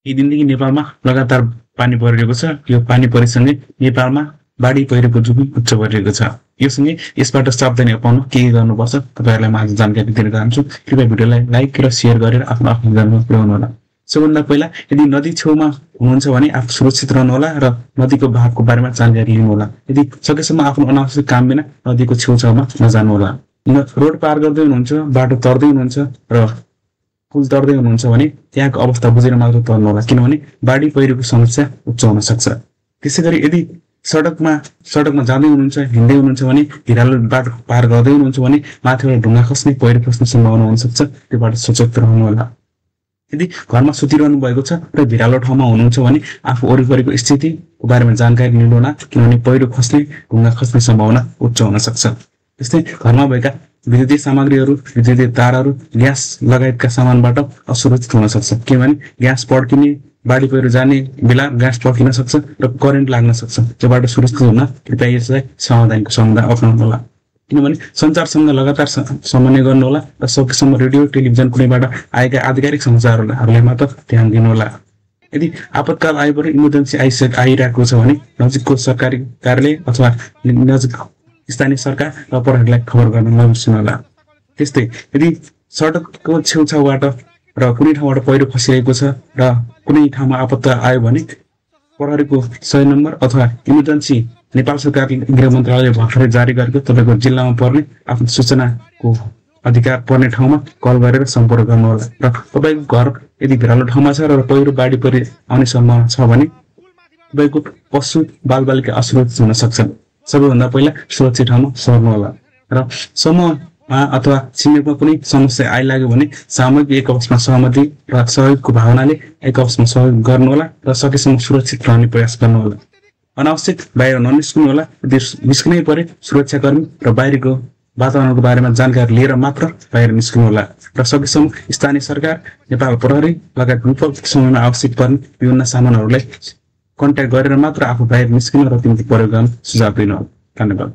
यी दिनदेखि नेपालमा लगातार पानी परिरहेको छ। यो पानी परिसँगै नेपालमा बाढी पहिरोको जोखिम उच्च भइरहेको छ। यो सँगै यसबाट सावधानी अपाउन के गर्नुपर्छ तपाईहरुलाई म आज जानकारी दिन चाहन्छु। कृपया भिडियोलाई लाइक र शेयर गरेर आफ्नो जानकारी पुर्याउनु होला। सबभन्दा पहिला यदि नदी छेउमा हुनुहुन्छ भने आफू सुरक्षित रहनु होला र नदीको बहावको बारेमा जानकारी लिनु होला। यदि सकेसम्म आफ्नो अनावश्यक काम बिना नदीको छेउछाउमा नजानु होला। रोड पार गर्दै हुनुहुन्छ, बाटो तर्दै हुनुहुन्छ र पुल तर्दै हुनुहुन्छ भने त्यहाँको अवस्था बुझेर मात्र तर्नु होला, किनभने बाढी पहिरोको समस्या उच्च हुन सक्छ। त्यसैगरी यदि सडकमा जाँदै हुनुहुन्छ, हिँड्दै हुनुहुन्छ भने भिरालो बाटो पार गर्दै हुनुहुन्छ भने माथिबाट ढुङ्गा खस्ने, पहिरो खस्ने सम्भावना हुन सक्छ। त्योबाट सचेत रहनु होला। यदि घरमा सुतिरहनु भएको छ र भिरालो ठाउँमा हुनुहुन्छ भने आफू वरिपरिको स्थितिको बारेमा जानकारी लिनु होला, किनभने पहिरो खस्ने, ढुङ्गा खस्ने सम्भावना उच्च हुन सक्छ। त्यस्तै घरमा भएका विद्युतीय सामग्रीहरू, विद्युतीय तारहरू, ग्यास लगायतका सामानबाट असुरक्षित हुन सक्छ, किनभने ग्यास पड्किने, बाढी पहिरो जाने बेला ग्यास पड्किन सक्छ र करेन्ट लाग्न सक्छ। त्योबाट सुरक्षित हुन कृपया यसलाई सावधानीको संज्ञा अपनाउनु होला। किनभने सञ्चारसँग लगातार समन्वय गर्नु होला र सकेसम्म रेडियो, टेलिभिजन कुनैबाट आएका आधिकारिक समाचारहरूलाई मात्र ध्यान दिनु होला। यदि आपतकाल आएपछि इमर्जेन्सी आइरहेको छ भने नजिकको सरकारी कार्यालय अथवा नजिक स्थानीय सरकार र प्रहरीलाई खबर गर्न नबिर्सनु होला। त्यस्तै यदि सडकको छेउछाउबाट र कुनै ठाउँबाट पहिरो खसिरहेको छ र कुनै ठाउँमा आपदा आयो भने प्रहरीको 100 नम्बर अथवा इमर्जेन्सी नेपाल सरकार गृह मन्त्रालयले भर्खरै जारी गरेको तपाईको जिल्लामा पर्ने आफ्नो सूचनाको अधिकार पर्ने ठाउँमा कल गरेर सम्पर्क गर्नु होला। र तपाईको घर यदि भिरालो ठाउँमा छ र पहिरो बाढी परि आउने सम्भावना छ भने तपाईको पशु बालबालिका असुरक्षित हुन सक्छन्। सबैभन्दा पहिला सुरक्षित ठाउँमा सर्नु होला र समूहमा अथवा छिमेकमा कुनै समस्या आइलाग्यो भने सामूहिक एक आपसमा सहमति र सहयोगको भावनाले एक आपसमा सहयोग गर्नु होला र सकेसम्म सुरक्षित रहने प्रयास गर्नु होला। अनावश्यक बाहिर ननिस्कनु होला। यदि निस्किनै परे सुरक्षाकर्मी र बाहिरको वातावरणको बारेमा जानकारी लिएर मात्र बाहिर निस्कनु होला र सकेसम्म स्थानीय सरकार, नेपाल प्रहरी लगायत विपद समयमा आवश्यक पर्ने विभिन्न सामानहरूलाई कन्ट्याक्ट गरेर मात्र आफू बाहिर निस्किनु र तिमीले प्रयोग गर्न सुझाव दिनु होला। धन्यवाद।